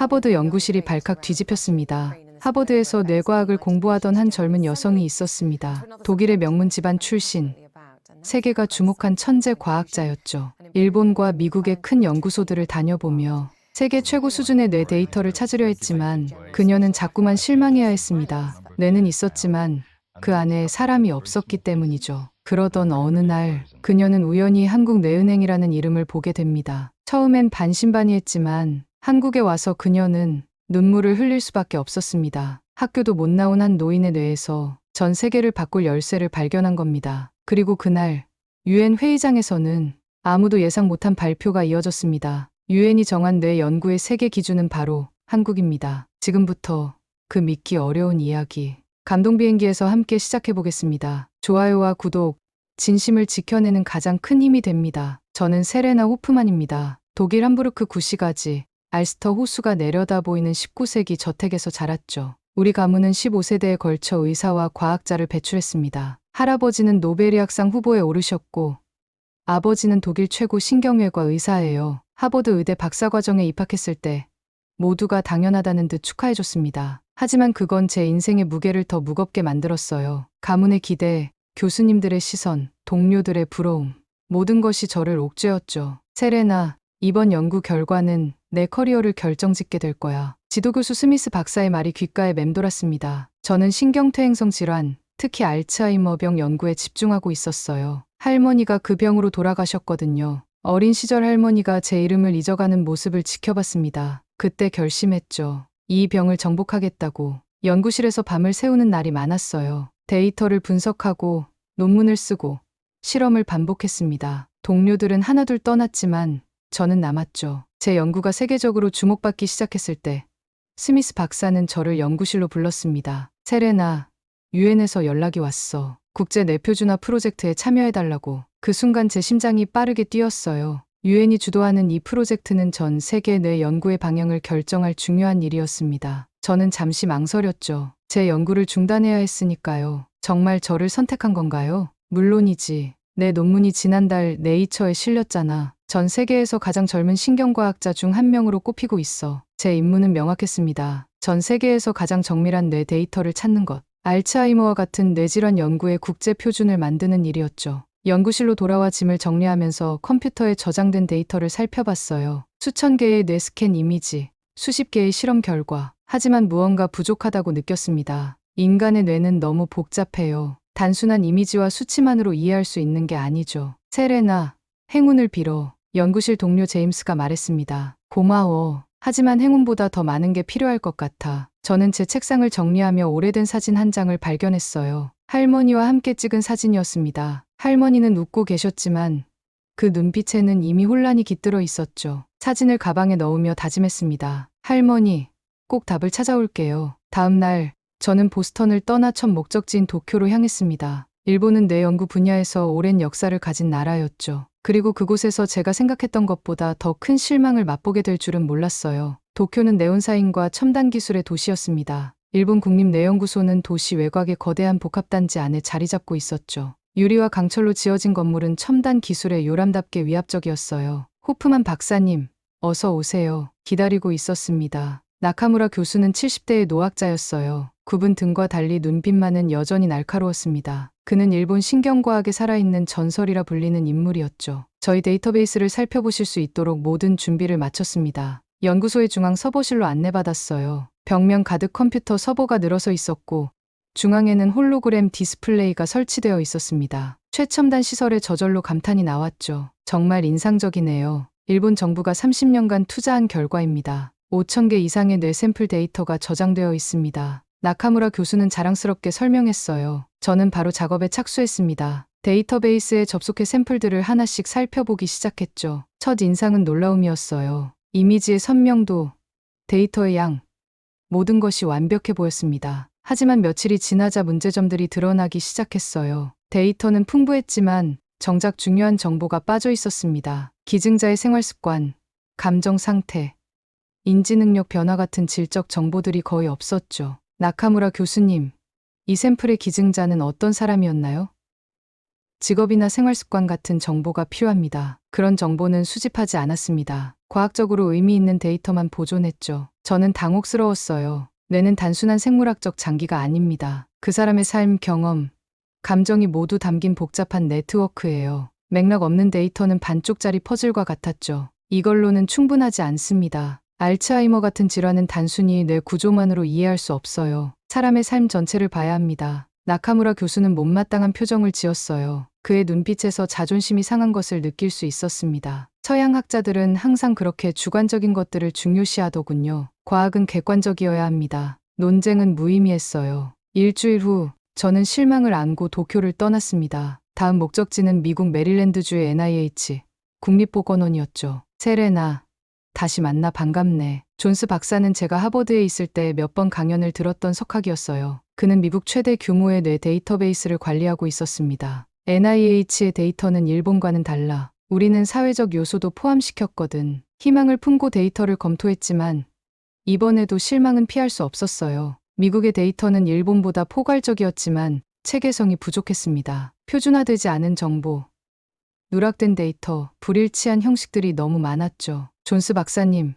하버드 연구실이 발칵 뒤집혔습니다. 하버드에서 뇌과학을 공부하던 한 젊은 여성이 있었습니다. 독일의 명문 집안 출신, 세계가 주목한 천재 과학자였죠. 일본과 미국의 큰 연구소들을 다녀보며 세계 최고 수준의 뇌 데이터를 찾으려 했지만 그녀는 자꾸만 실망해야 했습니다. 뇌는 있었지만 그 안에 사람이 없었기 때문이죠. 그러던 어느 날 그녀는 우연히 한국뇌은행이라는 이름을 보게 됩니다. 처음엔 반신반의했지만 한국에 와서 그녀는 눈물을 흘릴 수밖에 없었습니다. 학교도 못 나온 한 노인의 뇌에서 전 세계를 바꿀 열쇠를 발견한 겁니다. 그리고 그날 유엔 회의장에서는 아무도 예상 못한 발표가 이어졌습니다. 유엔이 정한 뇌 연구의 세계 기준은 바로 한국입니다. 지금부터 그 믿기 어려운 이야기 감동 비행기에서 함께 시작해 보겠습니다. 좋아요와 구독, 진심을 지켜내는 가장 큰 힘이 됩니다. 저는 세레나 호프만입니다. 독일 함부르크 구시가지, 알스터 호수가 내려다 보이는 19세기 저택에서 자랐죠. 우리 가문은 15세대에 걸쳐 의사와 과학자를 배출했습니다. 할아버지는 노벨의학상 후보에 오르셨고 아버지는 독일 최고 신경외과 의사예요. 하버드 의대 박사과정에 입학했을 때 모두가 당연하다는 듯 축하해줬습니다. 하지만 그건 제 인생의 무게를 더 무겁게 만들었어요. 가문의 기대, 교수님들의 시선, 동료들의 부러움, 모든 것이 저를 옥죄었죠. 세레나, 이번 연구 결과는 내 커리어를 결정짓게 될 거야. 지도교수 스미스 박사의 말이 귓가에 맴돌았습니다. 저는 신경퇴행성 질환, 특히 알츠하이머병 연구에 집중하고 있었어요. 할머니가 그 병으로 돌아가셨거든요. 어린 시절 할머니가 제 이름을 잊어가는 모습을 지켜봤습니다. 그때 결심했죠. 이 병을 정복하겠다고. 연구실에서 밤을 새우는 날이 많았어요. 데이터를 분석하고 논문을 쓰고 실험을 반복했습니다. 동료들은 하나둘 떠났지만 저는 남았죠. 제 연구가 세계적으로 주목받기 시작했을 때 스미스 박사는 저를 연구실로 불렀습니다. 세레나, 유엔에서 연락이 왔어. 국제 뇌표준화 프로젝트에 참여해달라고. 그 순간 제 심장이 빠르게 뛰었어요. 유엔이 주도하는 이 프로젝트는 전 세계 뇌 연구의 방향을 결정할 중요한 일이었습니다. 저는 잠시 망설였죠. 제 연구를 중단해야 했으니까요. 정말 저를 선택한 건가요? 물론이지. 내 논문이 지난달 네이처에 실렸잖아. 전 세계에서 가장 젊은 신경과학자 중 한 명으로 꼽히고 있어. 제 임무는 명확했습니다. 전 세계에서 가장 정밀한 뇌 데이터를 찾는 것. 알츠하이머와 같은 뇌질환 연구의 국제 표준을 만드는 일이었죠. 연구실로 돌아와 짐을 정리하면서 컴퓨터에 저장된 데이터를 살펴봤어요. 수천 개의 뇌 스캔 이미지, 수십 개의 실험 결과. 하지만 무언가 부족하다고 느꼈습니다. 인간의 뇌는 너무 복잡해요. 단순한 이미지와 수치만으로 이해할 수 있는 게 아니죠. 세레나, 행운을 빌어. 연구실 동료 제임스가 말했습니다. 고마워. 하지만 행운보다 더 많은 게 필요할 것 같아. 저는 제 책상을 정리하며 오래된 사진 한 장을 발견했어요. 할머니와 함께 찍은 사진이었습니다. 할머니는 웃고 계셨지만 그 눈빛에는 이미 혼란이 깃들어 있었죠. 사진을 가방에 넣으며 다짐했습니다. 할머니, 꼭 답을 찾아올게요. 다음 날 저는 보스턴을 떠나 첫 목적지인 도쿄로 향했습니다. 일본은 뇌 연구 분야에서 오랜 역사를 가진 나라였죠. 그리고 그곳에서 제가 생각했던 것보다 더 큰 실망을 맛보게 될 줄은 몰랐어요. 도쿄는 네온사인과 첨단 기술의 도시였습니다. 일본 국립뇌연구소는 도시 외곽의 거대한 복합단지 안에 자리 잡고 있었죠. 유리와 강철로 지어진 건물은 첨단 기술의 요람답게 위압적이었어요. 호프만 박사님, 어서 오세요. 기다리고 있었습니다. 나카무라 교수는 70대의 노학자였어요. 굽은 등과 달리 눈빛만은 여전히 날카로웠습니다. 그는 일본 신경과학에 살아있는 전설이라 불리는 인물이었죠. 저희 데이터베이스를 살펴보실 수 있도록 모든 준비를 마쳤습니다. 연구소의 중앙 서버실로 안내받았어요. 벽면 가득 컴퓨터 서버가 늘어서 있었고 중앙에는 홀로그램 디스플레이가 설치되어 있었습니다. 최첨단 시설에 저절로 감탄이 나왔죠. 정말 인상적이네요. 일본 정부가 30년간 투자한 결과입니다. 5,000개 이상의 뇌 샘플 데이터가 저장되어 있습니다. 나카무라 교수는 자랑스럽게 설명했어요. 저는 바로 작업에 착수했습니다. 데이터베이스에 접속해 샘플들을 하나씩 살펴보기 시작했죠. 첫 인상은 놀라움이었어요. 이미지의 선명도, 데이터의 양, 모든 것이 완벽해 보였습니다. 하지만 며칠이 지나자 문제점들이 드러나기 시작했어요. 데이터는 풍부했지만 정작 중요한 정보가 빠져 있었습니다. 기증자의 생활습관, 감정 상태, 인지 능력 변화 같은 질적 정보들이 거의 없었죠. 나카무라 교수님, 이 샘플의 기증자는 어떤 사람이었나요? 직업이나 생활습관 같은 정보가 필요합니다. 그런 정보는 수집하지 않았습니다. 과학적으로 의미 있는 데이터만 보존했죠. 저는 당혹스러웠어요. 뇌는 단순한 생물학적 장기가 아닙니다. 그 사람의 삶, 경험, 감정이 모두 담긴 복잡한 네트워크예요. 맥락 없는 데이터는 반쪽짜리 퍼즐과 같았죠. 이걸로는 충분하지 않습니다. 알츠하이머 같은 질환은 단순히 뇌 구조만으로 이해할 수 없어요. 사람의 삶 전체를 봐야 합니다. 나카무라 교수는 못마땅한 표정을 지었어요. 그의 눈빛에서 자존심이 상한 것을 느낄 수 있었습니다. 서양 학자들은 항상 그렇게 주관적인 것들을 중요시하더군요. 과학은 객관적이어야 합니다. 논쟁은 무의미했어요. 일주일 후 저는 실망을 안고 도쿄를 떠났습니다. 다음 목적지는 미국 메릴랜드주의 NIH 국립보건원이었죠. 세레나, 다시 만나 반갑네. 존스 박사는 제가 하버드에 있을 때 몇 번 강연을 들었던 석학이었어요. 그는 미국 최대 규모의 뇌 데이터베이스를 관리하고 있었습니다. NIH의 데이터는 일본과는 달라. 우리는 사회적 요소도 포함시켰거든. 희망을 품고 데이터를 검토했지만 이번에도 실망은 피할 수 없었어요. 미국의 데이터는 일본보다 포괄적이었지만 체계성이 부족했습니다. 표준화되지 않은 정보, 누락된 데이터, 불일치한 형식들이 너무 많았죠. 존스 박사님,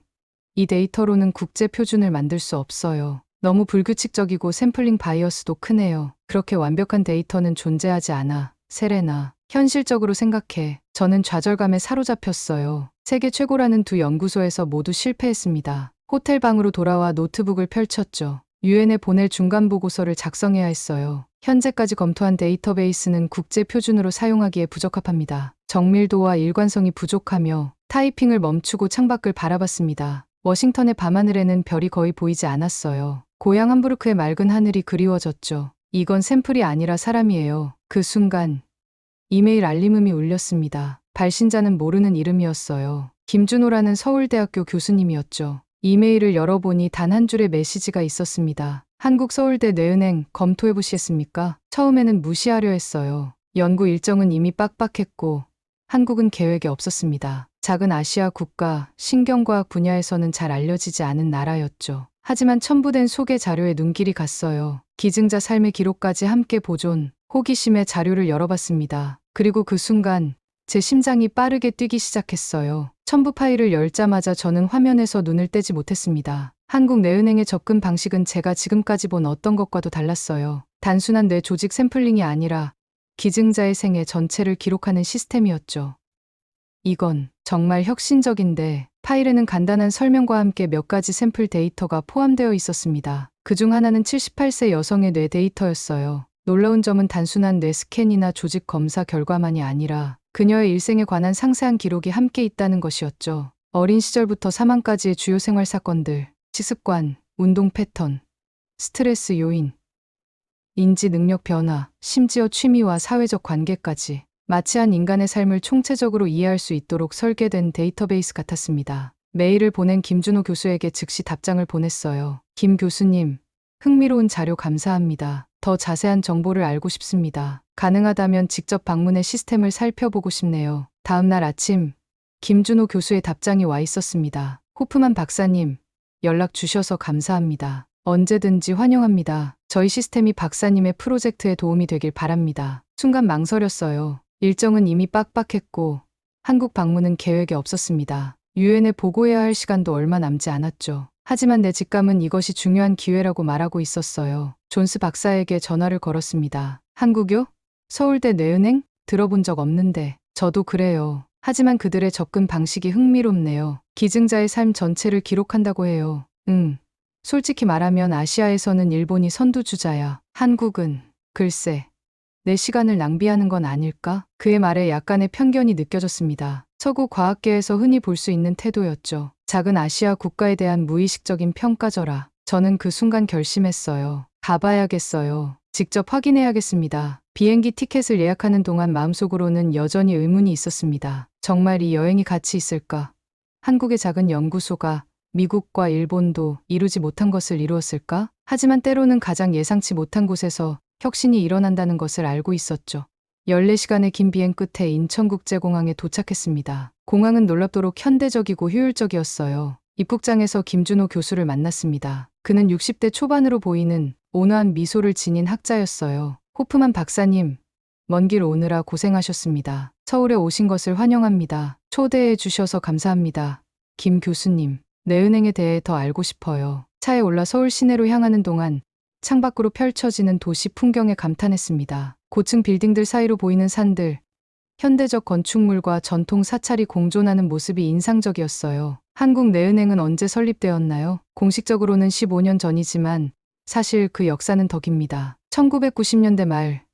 이 데이터로는 국제 표준을 만들 수 없어요. 너무 불규칙적이고 샘플링 바이어스도 크네요. 그렇게 완벽한 데이터는 존재하지 않아. 세레나, 현실적으로 생각해. 저는 좌절감에 사로잡혔어요. 세계 최고라는 두 연구소에서 모두 실패했습니다. 호텔 방으로 돌아와 노트북을 펼쳤죠. 유엔에 보낼 중간 보고서를 작성해야 했어요. 현재까지 검토한 데이터베이스는 국제 표준으로 사용하기에 부적합합니다. 정밀도와 일관성이 부족하며 타이핑을 멈추고 창밖을 바라봤습니다. 워싱턴의 밤하늘에는 별이 거의 보이지 않았어요. 고향 함부르크의 맑은 하늘이 그리워졌죠. 이건 샘플이 아니라 사람이에요. 그 순간 이메일 알림음이 울렸습니다. 발신자는 모르는 이름이었어요. 김준호라는 서울대학교 교수님이었죠. 이메일을 열어보니 단 한 줄의 메시지가 있었습니다. 한국서울대 뇌은행 검토해보시겠습니까? 처음에는 무시하려 했어요. 연구 일정은 이미 빡빡했고 한국은 계획에 없었습니다. 작은 아시아 국가, 신경과학 분야에서는 잘 알려지지 않은 나라였죠. 하지만 첨부된 소개 자료에 눈길이 갔어요. 기증자 삶의 기록까지 함께 보존, 호기심에 자료를 열어봤습니다. 그리고 그 순간 제 심장이 빠르게 뛰기 시작했어요. 첨부 파일을 열자마자 저는 화면에서 눈을 떼지 못했습니다. 한국 뇌은행의 접근 방식은 제가 지금까지 본 어떤 것과도 달랐어요. 단순한 뇌 조직 샘플링이 아니라 기증자의 생애 전체를 기록하는 시스템이었죠. 이건 정말 혁신적인데 파일에는 간단한 설명과 함께 몇 가지 샘플 데이터가 포함되어 있었습니다. 그중 하나는 78세 여성의 뇌 데이터였어요. 놀라운 점은 단순한 뇌 스캔이나 조직 검사 결과만이 아니라 그녀의 일생에 관한 상세한 기록이 함께 있다는 것이었죠. 어린 시절부터 사망까지의 주요 생활 사건들, 식습관, 운동 패턴, 스트레스 요인, 인지 능력 변화, 심지어 취미와 사회적 관계까지 마치 한 인간의 삶을 총체적으로 이해할 수 있도록 설계된 데이터베이스 같았습니다. 메일을 보낸 김준호 교수에게 즉시 답장을 보냈어요. 김 교수님, 흥미로운 자료 감사합니다. 더 자세한 정보를 알고 싶습니다. 가능하다면 직접 방문해 시스템을 살펴보고 싶네요. 다음 날 아침, 김준호 교수의 답장이 와 있었습니다. 호프만 박사님, 연락 주셔서 감사합니다. 언제든지 환영합니다. 저희 시스템이 박사님의 프로젝트에 도움이 되길 바랍니다. 순간 망설였어요. 일정은 이미 빡빡했고 한국 방문은 계획에 없었습니다. 유엔에 보고해야 할 시간도 얼마 남지 않았죠. 하지만 내 직감은 이것이 중요한 기회라고 말하고 있었어요. 존스 박사에게 전화를 걸었습니다. 한국요? 서울대 뇌은행? 들어본 적 없는데. 저도 그래요. 하지만 그들의 접근 방식이 흥미롭네요. 기증자의 삶 전체를 기록한다고 해요. 솔직히 말하면 아시아에서는 일본이 선두주자야. 한국은 글쎄. 내 시간을 낭비하는 건 아닐까? 그의 말에 약간의 편견이 느껴졌습니다. 서구 과학계에서 흔히 볼 수 있는 태도였죠. 작은 아시아 국가에 대한 무의식적인 평가절하. 저는 그 순간 결심했어요. 가봐야겠어요. 직접 확인해야겠습니다. 비행기 티켓을 예약하는 동안 마음속으로는 여전히 의문이 있었습니다. 정말 이 여행이 가치 있을까? 한국의 작은 연구소가 미국과 일본도 이루지 못한 것을 이루었을까? 하지만 때로는 가장 예상치 못한 곳에서 혁신이 일어난다는 것을 알고 있었죠. 14시간의 긴 비행 끝에 인천국제공항에 도착했습니다. 공항은 놀랍도록 현대적이고 효율적이었어요. 입국장에서 김준호 교수를 만났습니다. 그는 60대 초반으로 보이는 온화한 미소를 지닌 학자였어요. 호프만 박사님, 먼 길 오느라 고생하셨습니다. 서울에 오신 것을 환영합니다. 초대해 주셔서 감사합니다. 김 교수님, 내은행에 대해 더 알고 싶어요. 차에 올라 서울 시내로 향하는 동안 창밖으로 펼쳐지는 도시 풍경에 감탄했습니다. 고층 빌딩들 사이로 보이는 산들, 현대적 건축물과 전통 사찰이 공존하는 모습이 인상적이었어요. 한국 내은행은 언제 설립되었나요? 공식적으로는 15년 전이지만 사실 그 역사는 더 깁니다. 1990년대 말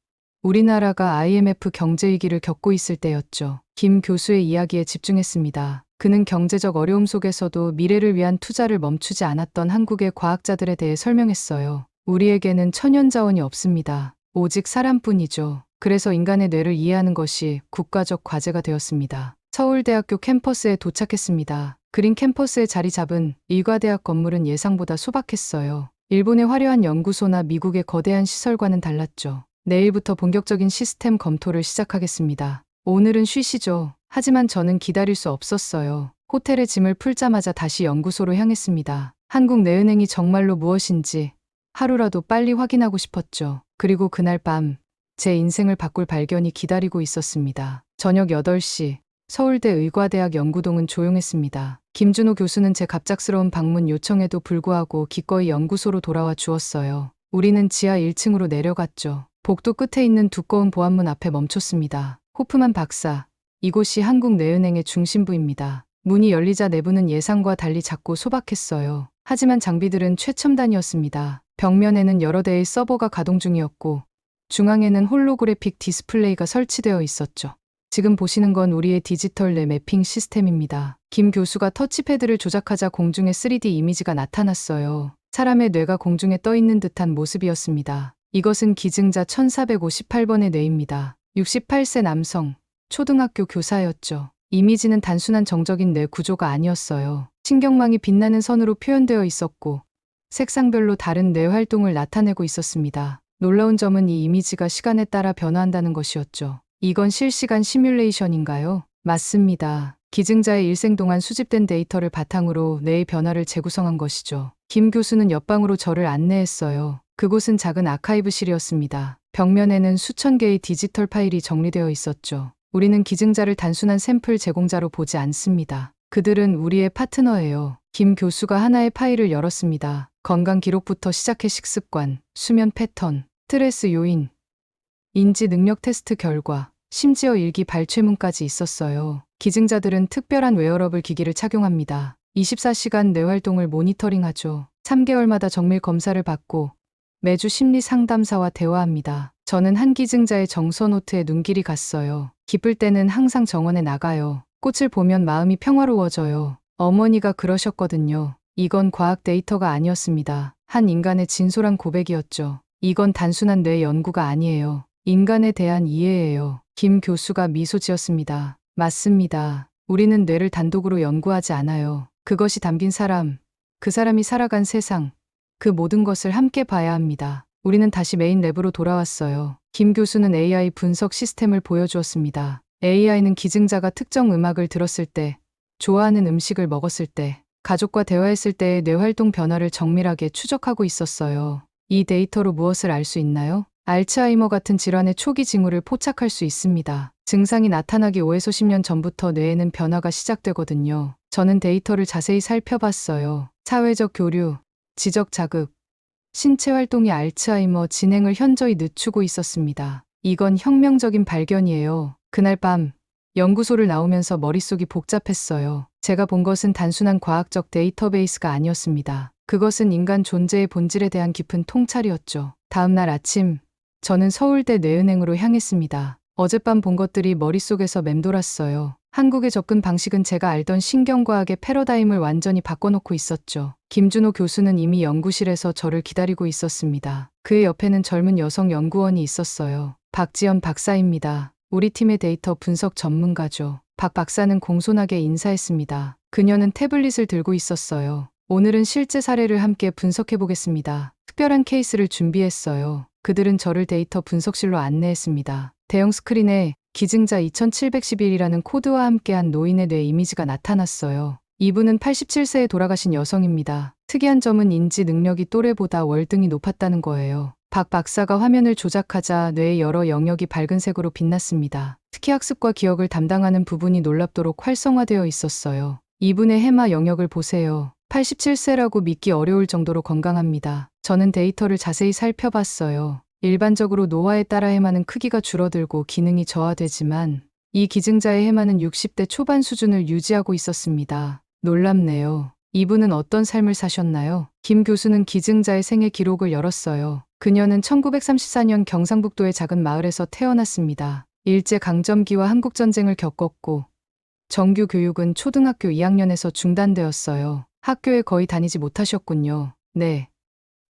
우리나라가 IMF 경제위기를 겪고 있을 때였죠. 김 교수의 이야기에 집중했습니다. 그는 경제적 어려움 속에서도 미래를 위한 투자를 멈추지 않았던 한국의 과학자들에 대해 설명했어요. 우리에게는 천연자원이 없습니다. 오직 사람뿐이죠. 그래서 인간의 뇌를 이해하는 것이 국가적 과제가 되었습니다. 서울대학교 캠퍼스에 도착했습니다. 그린 캠퍼스에 자리 잡은 의과대학 건물은 예상보다 소박했어요. 일본의 화려한 연구소나 미국의 거대한 시설과는 달랐죠. 내일부터 본격적인 시스템 검토를 시작하겠습니다. 오늘은 쉬시죠. 하지만 저는 기다릴 수 없었어요. 호텔에 짐을 풀자마자 다시 연구소로 향했습니다. 한국 내은행이 정말로 무엇인지 하루라도 빨리 확인하고 싶었죠. 그리고 그날 밤 제 인생을 바꿀 발견이 기다리고 있었습니다. 저녁 8시 서울대 의과대학 연구동은 조용했습니다. 김준호 교수는 제 갑작스러운 방문 요청에도 불구하고 기꺼이 연구소로 돌아와 주었어요. 우리는 지하 1층으로 내려갔죠. 복도 끝에 있는 두꺼운 보안문 앞에 멈췄습니다. 호프만 박사, 이곳이 한국 내은행의 중심부입니다. 문이 열리자 내부는 예상과 달리 작고 소박했어요. 하지만 장비들은 최첨단이었습니다. 벽면에는 여러 대의 서버가 가동 중이었고 중앙에는 홀로그래픽 디스플레이가 설치되어 있었죠. 지금 보시는 건 우리의 디지털 뇌 매핑 시스템입니다. 김 교수가 터치패드를 조작하자 공중에 3D 이미지가 나타났어요. 사람의 뇌가 공중에 떠 있는 듯한 모습이었습니다. 이것은 기증자 1458번의 뇌입니다. 68세 남성, 초등학교 교사였죠. 이미지는 단순한 정적인 뇌 구조가 아니었어요. 신경망이 빛나는 선으로 표현되어 있었고 색상별로 다른 뇌 활동을 나타내고 있었습니다. 놀라운 점은 이 이미지가 시간에 따라 변화한다는 것이었죠. 이건 실시간 시뮬레이션인가요? 맞습니다. 기증자의 일생 동안 수집된 데이터를 바탕으로 뇌의 변화를 재구성한 것이죠. 김 교수는 옆방으로 저를 안내했어요. 그곳은 작은 아카이브실이었습니다. 벽면에는 수천 개의 디지털 파일이 정리되어 있었죠. 우리는 기증자를 단순한 샘플 제공자로 보지 않습니다. 그들은 우리의 파트너예요. 김 교수가 하나의 파일을 열었습니다. 건강 기록부터 시작해 식습관, 수면 패턴, 스트레스 요인, 인지 능력 테스트 결과, 심지어 일기 발췌문까지 있었어요. 기증자들은 특별한 웨어러블 기기를 착용합니다. 24시간 뇌 활동을 모니터링하죠. 3개월마다 정밀 검사를 받고 매주 심리 상담사와 대화합니다. 저는 한 기증자의 정서 노트에 눈길이 갔어요. 기쁠 때는 항상 정원에 나가요. 꽃을 보면 마음이 평화로워져요. 어머니가 그러셨거든요. 이건 과학 데이터가 아니었습니다. 한 인간의 진솔한 고백이었죠. 이건 단순한 뇌 연구가 아니에요. 인간에 대한 이해예요. 김 교수가 미소 지었습니다. 맞습니다. 우리는 뇌를 단독으로 연구하지 않아요. 그것이 담긴 사람, 그 사람이 살아간 세상, 그 모든 것을 함께 봐야 합니다. 우리는 다시 메인 랩으로 돌아왔어요. 김 교수는 AI 분석 시스템을 보여주었습니다. AI는 기증자가 특정 음악을 들었을 때, 좋아하는 음식을 먹었을 때, 가족과 대화했을 때의 뇌활동 변화를 정밀하게 추적하고 있었어요. 이 데이터로 무엇을 알 수 있나요? 알츠하이머 같은 질환의 초기 징후를 포착할 수 있습니다. 증상이 나타나기 5에서 10년 전부터 뇌에는 변화가 시작되거든요. 저는 데이터를 자세히 살펴봤어요. 사회적 교류, 지적 자극, 신체 활동이 알츠하이머 진행을 현저히 늦추고 있었습니다. 이건 혁명적인 발견이에요. 그날 밤 연구소를 나오면서 머릿속이 복잡했어요. 제가 본 것은 단순한 과학적 데이터베이스가 아니었습니다. 그것은 인간 존재의 본질에 대한 깊은 통찰이었죠. 다음 날 아침, 저는 서울대 내은행으로 향했습니다. 어젯밤 본 것들이 머릿속에서 맴돌았어요. 한국의 접근 방식은 제가 알던 신경과학의 패러다임을 완전히 바꿔놓고 있었죠. 김준호 교수는 이미 연구실에서 저를 기다리고 있었습니다. 그의 옆에는 젊은 여성 연구원이 있었어요. 박지연 박사입니다. 우리 팀의 데이터 분석 전문가죠. 박 박사는 공손하게 인사했습니다. 그녀는 태블릿을 들고 있었어요. 오늘은 실제 사례를 함께 분석해 보겠습니다. 특별한 케이스를 준비했어요. 그들은 저를 데이터 분석실로 안내했습니다. 대형 스크린에 기증자 2711이라는 코드와 함께한 노인의 뇌 이미지가 나타났어요. 이분은 87세에 돌아가신 여성입니다. 특이한 점은 인지 능력이 또래보다 월등히 높았다는 거예요. 박 박사가 화면을 조작하자 뇌의 여러 영역이 밝은색으로 빛났습니다. 특히 학습과 기억을 담당하는 부분이 놀랍도록 활성화되어 있었어요. 이분의 해마 영역을 보세요. 87세라고 믿기 어려울 정도로 건강합니다. 저는 데이터를 자세히 살펴봤어요. 일반적으로 노화에 따라 해마는 크기가 줄어들고 기능이 저하되지만 이 기증자의 해마는 60대 초반 수준을 유지하고 있었습니다. 놀랍네요. 이분은 어떤 삶을 사셨나요? 김 교수는 기증자의 생애 기록을 열었어요. 그녀는 1934년 경상북도의 작은 마을에서 태어났습니다. 일제강점기와 한국전쟁을 겪었고 정규 교육은 초등학교 2학년에서 중단되었어요. 학교에 거의 다니지 못하셨군요. 네.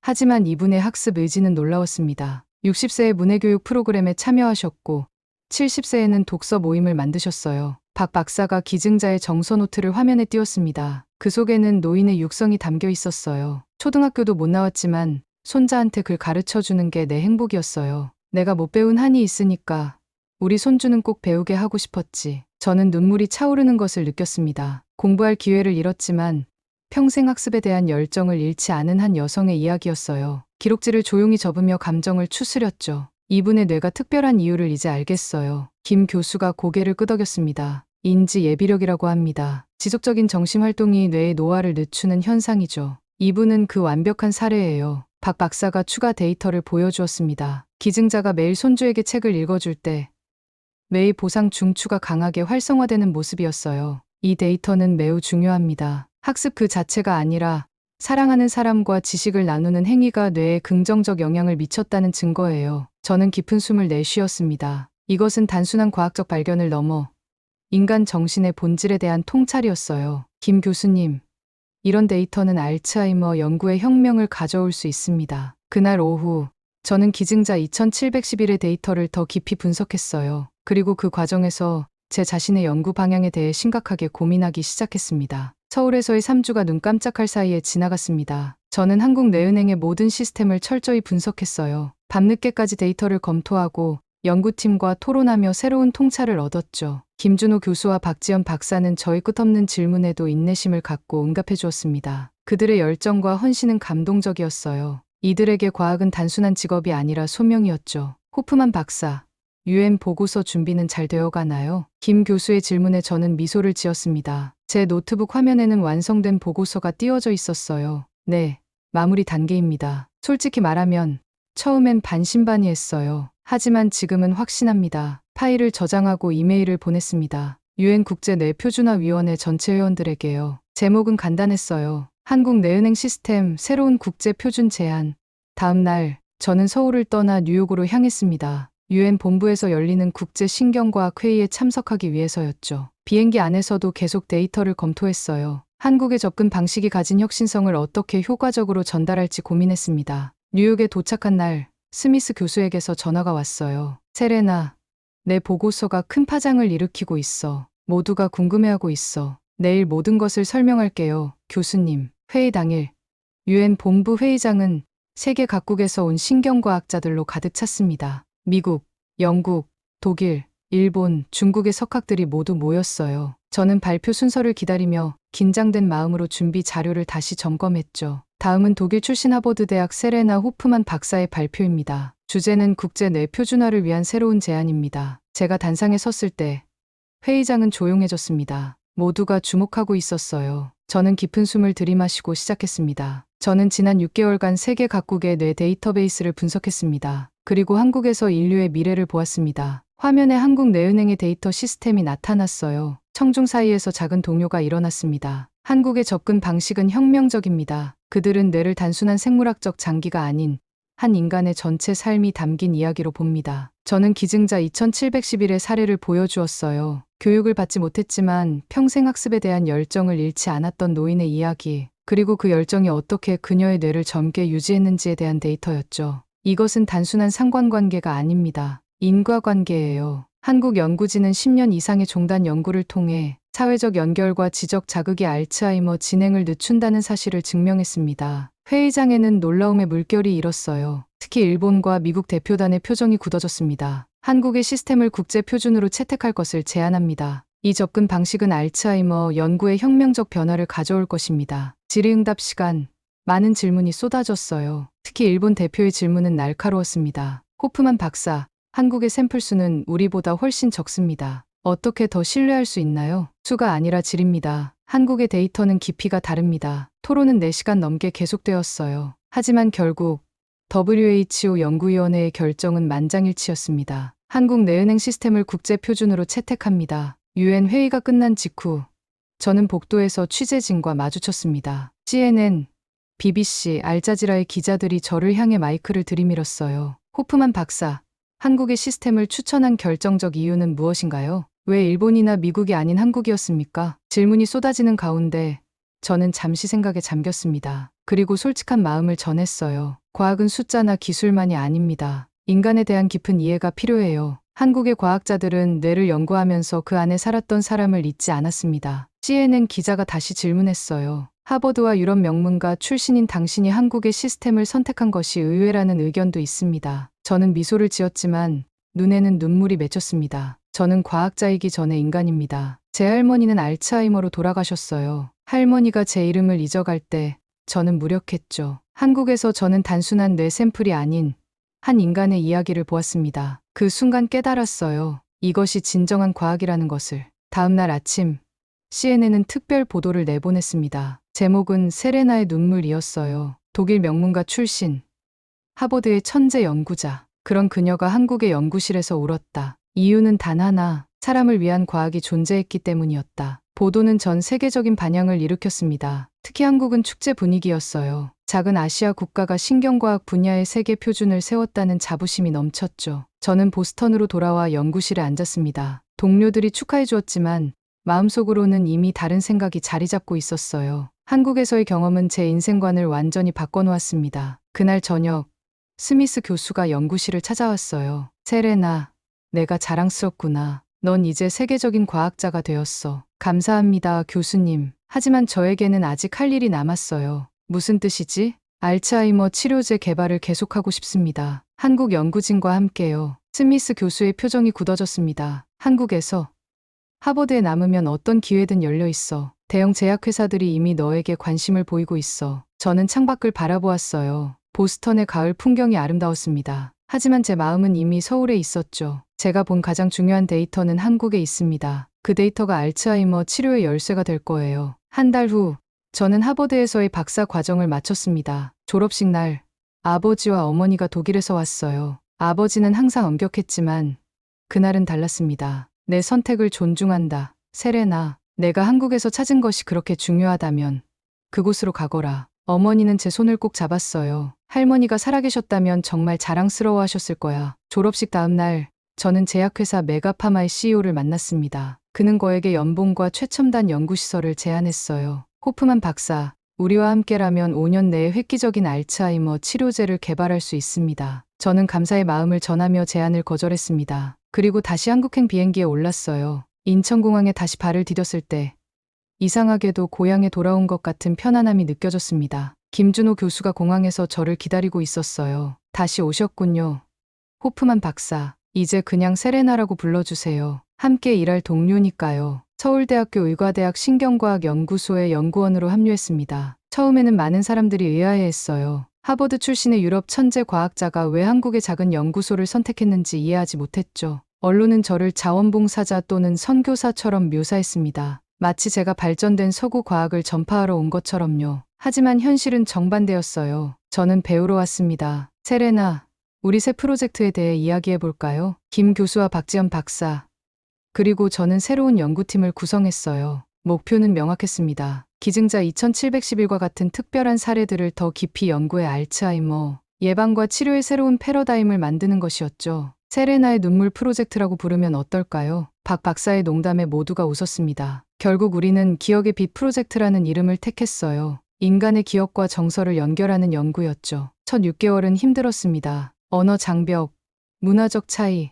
하지만 이분의 학습 의지는 놀라웠습니다. 60세에 문해교육 프로그램에 참여하셨고 70세에는 독서 모임을 만드셨어요. 박 박사가 기증자의 정서 노트를 화면에 띄웠습니다. 그 속에는 노인의 육성이 담겨 있었어요. 초등학교도 못 나왔지만 손자한테 글 가르쳐 주는 게 내 행복이었어요. 내가 못 배운 한이 있으니까 우리 손주는 꼭 배우게 하고 싶었지. 저는 눈물이 차오르는 것을 느꼈습니다. 공부할 기회를 잃었지만 평생 학습에 대한 열정을 잃지 않은 한 여성의 이야기였어요. 기록지를 조용히 접으며 감정을 추스렸죠. 이분의 뇌가 특별한 이유를 이제 알겠어요. 김 교수가 고개를 끄덕였습니다. 인지 예비력이라고 합니다. 지속적인 정신활동이 뇌의 노화를 늦추는 현상이죠. 이분은 그 완벽한 사례예요. 박 박사가 추가 데이터를 보여주었습니다. 기증자가 매일 손주에게 책을 읽어줄 때 매일 보상 중추가 강하게 활성화되는 모습이었어요. 이 데이터는 매우 중요합니다. 학습 그 자체가 아니라 사랑하는 사람과 지식을 나누는 행위가 뇌에 긍정적 영향을 미쳤다는 증거예요. 저는 깊은 숨을 내쉬었습니다. 이것은 단순한 과학적 발견을 넘어 인간 정신의 본질에 대한 통찰이었어요. 김 교수님, 이런 데이터는 알츠하이머 연구에 혁명을 가져올 수 있습니다. 그날 오후, 저는 기증자 2711의 데이터를 더 깊이 분석했어요. 그리고 그 과정에서 제 자신의 연구 방향에 대해 심각하게 고민하기 시작했습니다. 서울에서의 3주가 눈 깜짝할 사이에 지나갔습니다. 저는 한국내은행의 모든 시스템을 철저히 분석했어요. 밤늦게까지 데이터를 검토하고 연구팀과 토론하며 새로운 통찰을 얻었죠. 김준호 교수와 박지연 박사는 저의 끝없는 질문에도 인내심을 갖고 응답해 주었습니다. 그들의 열정과 헌신은 감동적이었어요. 이들에게 과학은 단순한 직업이 아니라 소명이었죠. 호프만 박사, UN 보고서 준비는 잘 되어가나요? 김 교수의 질문에 저는 미소를 지었습니다. 제 노트북 화면에는 완성된 보고서가 띄워져 있었어요. 네, 마무리 단계입니다. 솔직히 말하면 처음엔 반신반의했어요. 하지만 지금은 확신합니다. 파일을 저장하고 이메일을 보냈습니다. UN 국제뇌표준화위원회 전체 회원들에게요. 제목은 간단했어요. 한국내은행 시스템 새로운 국제표준 제안. 다음 날 저는 서울을 떠나 뉴욕으로 향했습니다. UN 본부에서 열리는 국제신경과학 회의에 참석하기 위해서였죠. 비행기 안에서도 계속 데이터를 검토했어요. 한국의 접근 방식이 가진 혁신성을 어떻게 효과적으로 전달할지 고민했습니다. 뉴욕에 도착한 날 스미스 교수에게서 전화가 왔어요. 세레나, 내 보고서가 큰 파장을 일으키고 있어. 모두가 궁금해하고 있어. 내일 모든 것을 설명할게요, 교수님. 회의 당일 UN 본부 회의장은 세계 각국에서 온 신경과학자들로 가득 찼습니다. 미국, 영국, 독일, 일본, 중국의 석학들이 모두 모였어요. 저는 발표 순서를 기다리며 긴장된 마음으로 준비 자료를 다시 점검했죠. 다음은 독일 출신 하버드 대학 세레나 호프만 박사의 발표입니다. 주제는 국제 뇌표준화를 위한 새로운 제안입니다. 제가 단상에 섰을 때 회의장은 조용해졌습니다. 모두가 주목하고 있었어요. 저는 깊은 숨을 들이마시고 시작했습니다. 저는 지난 6개월간 세계 각국의 뇌 데이터베이스를 분석했습니다. 그리고 한국에서 인류의 미래를 보았습니다. 화면에 한국내은행의 데이터 시스템이 나타났어요. 청중 사이에서 작은 동요가 일어났습니다. 한국의 접근 방식은 혁명적입니다. 그들은 뇌를 단순한 생물학적 장기가 아닌 한 인간의 전체 삶이 담긴 이야기로 봅니다. 저는 기증자 2711의 사례를 보여주었어요. 교육을 받지 못했지만 평생 학습에 대한 열정을 잃지 않았던 노인의 이야기, 그리고 그 열정이 어떻게 그녀의 뇌를 젊게 유지했는지에 대한 데이터였죠. 이것은 단순한 상관관계가 아닙니다. 인과관계예요. 한국 연구진은 10년 이상의 종단 연구를 통해 사회적 연결과 지적 자극이 알츠하이머 진행을 늦춘다는 사실을 증명했습니다. 회의장에는 놀라움의 물결이 일었어요. 특히 일본과 미국 대표단의 표정이 굳어졌습니다. 한국의 시스템을 국제 표준으로 채택할 것을 제안합니다. 이 접근 방식은 알츠하이머 연구에 혁명적 변화를 가져올 것입니다. 질의응답 시간, 많은 질문이 쏟아졌어요. 특히 일본 대표의 질문은 날카로웠습니다. 호프만 박사, 한국의 샘플 수는 우리보다 훨씬 적습니다. 어떻게 더 신뢰할 수 있나요? 수가 아니라 질입니다. 한국의 데이터는 깊이가 다릅니다. 토론은 4시간 넘게 계속되었어요. 하지만 결국 WHO 연구위원회의 결정은 만장일치였습니다. 한국 내은행 시스템을 국제 표준으로 채택합니다. 유엔 회의가 끝난 직후 저는 복도에서 취재진과 마주쳤습니다. CNN, BBC, 알자지라의 기자들이 저를 향해 마이크를 들이밀었어요. 호프만 박사, 한국의 시스템을 추천한 결정적 이유는 무엇인가요? 왜 일본이나 미국이 아닌 한국이었습니까? 질문이 쏟아지는 가운데 저는 잠시 생각에 잠겼습니다. 그리고 솔직한 마음을 전했어요. 과학은 숫자나 기술만이 아닙니다. 인간에 대한 깊은 이해가 필요해요. 한국의 과학자들은 뇌를 연구하면서 그 안에 살았던 사람을 잊지 않았습니다. CNN 기자가 다시 질문했어요. 하버드와 유럽 명문가 출신인 당신이 한국의 시스템을 선택한 것이 의외라는 의견도 있습니다. 저는 미소를 지었지만 눈에는 눈물이 맺혔습니다. 저는 과학자이기 전에 인간입니다. 제 할머니는 알츠하이머로 돌아가셨어요. 할머니가 제 이름을 잊어갈 때 저는 무력했죠. 한국에서 저는 단순한 뇌 샘플이 아닌 한 인간의 이야기를 보았습니다. 그 순간 깨달았어요. 이것이 진정한 과학이라는 것을. 다음 날 아침 CNN은 특별 보도를 내보냈습니다. 제목은 세레나의 눈물이었어요. 독일 명문가 출신, 하버드의 천재 연구자. 그런 그녀가 한국의 연구실에서 울었다. 이유는 단 하나, 사람을 위한 과학이 존재했기 때문이었다. 보도는 전 세계적인 반향을 일으켰습니다. 특히 한국은 축제 분위기였어요. 작은 아시아 국가가 신경과학 분야의 세계 표준을 세웠다는 자부심이 넘쳤죠. 저는 보스턴으로 돌아와 연구실에 앉았습니다. 동료들이 축하해 주었지만 마음속으로는 이미 다른 생각이 자리 잡고 있었어요. 한국에서의 경험은 제 인생관을 완전히 바꿔놓았습니다. 그날 저녁, 스미스 교수가 연구실을 찾아왔어요. 세레나, 내가 자랑스럽구나. 넌 이제 세계적인 과학자가 되었어. 감사합니다, 교수님. 하지만 저에게는 아직 할 일이 남았어요. 무슨 뜻이지? 알츠하이머 치료제 개발을 계속하고 싶습니다. 한국 연구진과 함께요. 스미스 교수의 표정이 굳어졌습니다. 한국에서 하버드에 남으면 어떤 기회든 열려 있어. 대형 제약회사들이 이미 너에게 관심을 보이고 있어. 저는 창밖을 바라보았어요. 보스턴의 가을 풍경이 아름다웠습니다. 하지만 제 마음은 이미 서울에 있었죠. 제가 본 가장 중요한 데이터는 한국에 있습니다. 그 데이터가 알츠하이머 치료의 열쇠가 될 거예요. 한 달 후, 저는 하버드에서의 박사 과정을 마쳤습니다. 졸업식 날, 아버지와 어머니가 독일에서 왔어요. 아버지는 항상 엄격했지만 그날은 달랐습니다. 내 선택을 존중한다. 세레나, 내가 한국에서 찾은 것이 그렇게 중요하다면 그곳으로 가거라. 어머니는 제 손을 꼭 잡았어요. 할머니가 살아계셨다면 정말 자랑스러워하셨을 거야. 졸업식 다음 날, 저는 제약회사 메가파마의 CEO를 만났습니다. 그는 저에게 연봉과 최첨단 연구시설을 제안했어요. 호프만 박사, 우리와 함께라면 5년 내에 획기적인 알츠하이머 치료제를 개발할 수 있습니다. 저는 감사의 마음을 전하며 제안을 거절했습니다. 그리고 다시 한국행 비행기에 올랐어요. 인천공항에 다시 발을 디뎠을 때 이상하게도 고향에 돌아온 것 같은 편안함이 느껴졌습니다. 김준호 교수가 공항에서 저를 기다리고 있었어요. 다시 오셨군요. 호프만 박사, 이제 그냥 세레나라고 불러주세요. 함께 일할 동료니까요. 서울대학교 의과대학 신경과학연구소의 연구원으로 합류했습니다. 처음에는 많은 사람들이 의아해했어요. 하버드 출신의 유럽 천재 과학자가 왜 한국의 작은 연구소를 선택했는지 이해하지 못했죠. 언론은 저를 자원봉사자 또는 선교사처럼 묘사했습니다. 마치 제가 발전된 서구 과학을 전파하러 온 것처럼요. 하지만 현실은 정반대였어요. 저는 배우러 왔습니다. 세레나, 우리 새 프로젝트에 대해 이야기해볼까요? 김 교수와 박지연 박사, 그리고 저는 새로운 연구팀을 구성했어요. 목표는 명확했습니다. 기증자 2711과 같은 특별한 사례들을 더 깊이 연구해 알츠하이머 예방과 치료의 새로운 패러다임을 만드는 것이었죠. 세레나의 눈물 프로젝트라고 부르면 어떨까요? 박 박사의 농담에 모두가 웃었습니다. 결국 우리는 기억의 빛 프로젝트라는 이름을 택했어요. 인간의 기억과 정서를 연결하는 연구였죠. 첫 6개월은 힘들었습니다. 언어 장벽, 문화적 차이,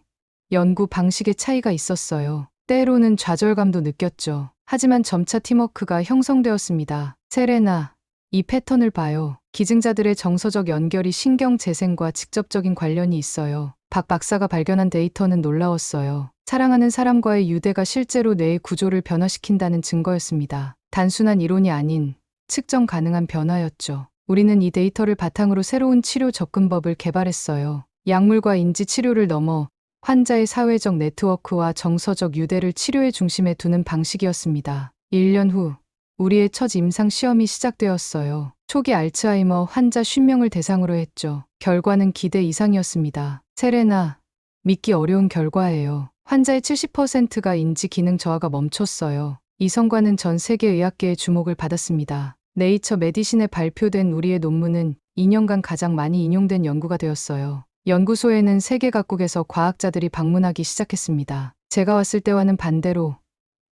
연구 방식의 차이가 있었어요. 때로는 좌절감도 느꼈죠. 하지만 점차 팀워크가 형성되었습니다. 세레나, 이 패턴을 봐요. 기증자들의 정서적 연결이 신경 재생과 직접적인 관련이 있어요. 박 박사가 발견한 데이터는 놀라웠어요. 사랑하는 사람과의 유대가 실제로 뇌의 구조를 변화시킨다는 증거였습니다. 단순한 이론이 아닌 측정 가능한 변화였죠. 우리는 이 데이터를 바탕으로 새로운 치료 접근법을 개발했어요. 약물과 인지 치료를 넘어 환자의 사회적 네트워크와 정서적 유대를 치료의 중심에 두는 방식이었습니다. 1년 후 우리의 첫 임상 시험이 시작되었어요. 초기 알츠하이머 환자 50명을 대상으로 했죠. 결과는 기대 이상이었습니다. 세레나, 믿기 어려운 결과예요. 환자의 70%가 인지 기능 저하가 멈췄어요. 이 성과는 전 세계 의학계의 주목을 받았습니다. 네이처 메디신에 발표된 우리의 논문은 2년간 가장 많이 인용된 연구가 되었어요. 연구소에는 세계 각국에서 과학자들이 방문하기 시작했습니다. 제가 왔을 때와는 반대로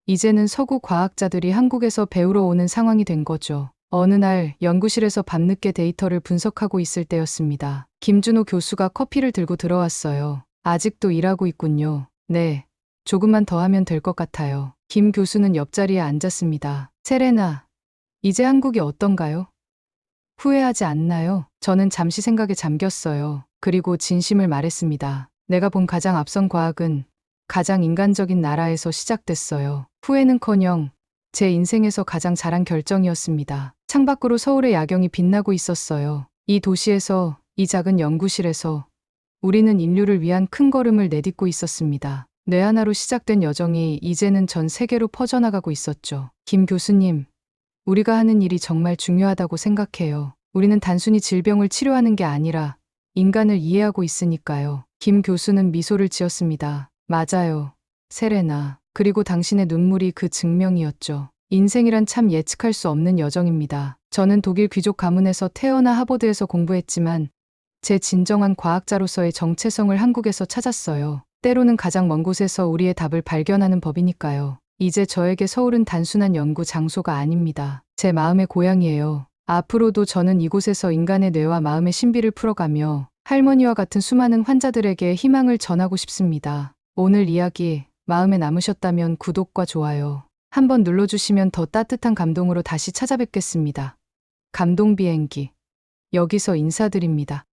이제는 서구 과학자들이 한국에서 배우러 오는 상황이 된 거죠. 어느 날 연구실에서 밤늦게 데이터를 분석하고 있을 때였습니다. 김준호 교수가 커피를 들고 들어왔어요. 아직도 일하고 있군요. 네, 조금만 더 하면 될 것 같아요. 김 교수는 옆자리에 앉았습니다. 세레나, 이제 한국이 어떤가요? 후회하지 않나요? 저는 잠시 생각에 잠겼어요. 그리고 진심을 말했습니다. 내가 본 가장 앞선 과학은 가장 인간적인 나라에서 시작됐어요. 후회는커녕 제 인생에서 가장 잘한 결정이었습니다. 창밖으로 서울의 야경이 빛나고 있었어요. 이 도시에서, 이 작은 연구실에서 우리는 인류를 위한 큰 걸음을 내딛고 있었습니다. 뇌 하나로 시작된 여정이 이제는 전 세계로 퍼져나가고 있었죠. 김 교수님, 우리가 하는 일이 정말 중요하다고 생각해요. 우리는 단순히 질병을 치료하는 게 아니라 인간을 이해하고 있으니까요. 김 교수는 미소를 지었습니다. 맞아요, 세레나. 그리고 당신의 눈물이 그 증명이었죠. 인생이란 참 예측할 수 없는 여정입니다. 저는 독일 귀족 가문에서 태어나 하버드에서 공부했지만 제 진정한 과학자로서의 정체성을 한국에서 찾았어요. 때로는 가장 먼 곳에서 우리의 답을 발견하는 법이니까요. 이제 저에게 서울은 단순한 연구 장소가 아닙니다. 제 마음의 고향이에요. 앞으로도 저는 이곳에서 인간의 뇌와 마음의 신비를 풀어가며 할머니와 같은 수많은 환자들에게 희망을 전하고 싶습니다. 오늘 이야기 마음에 남으셨다면 구독과 좋아요 한번 눌러주시면 더 따뜻한 감동으로 다시 찾아뵙겠습니다. 감동 비행기 여기서 인사드립니다.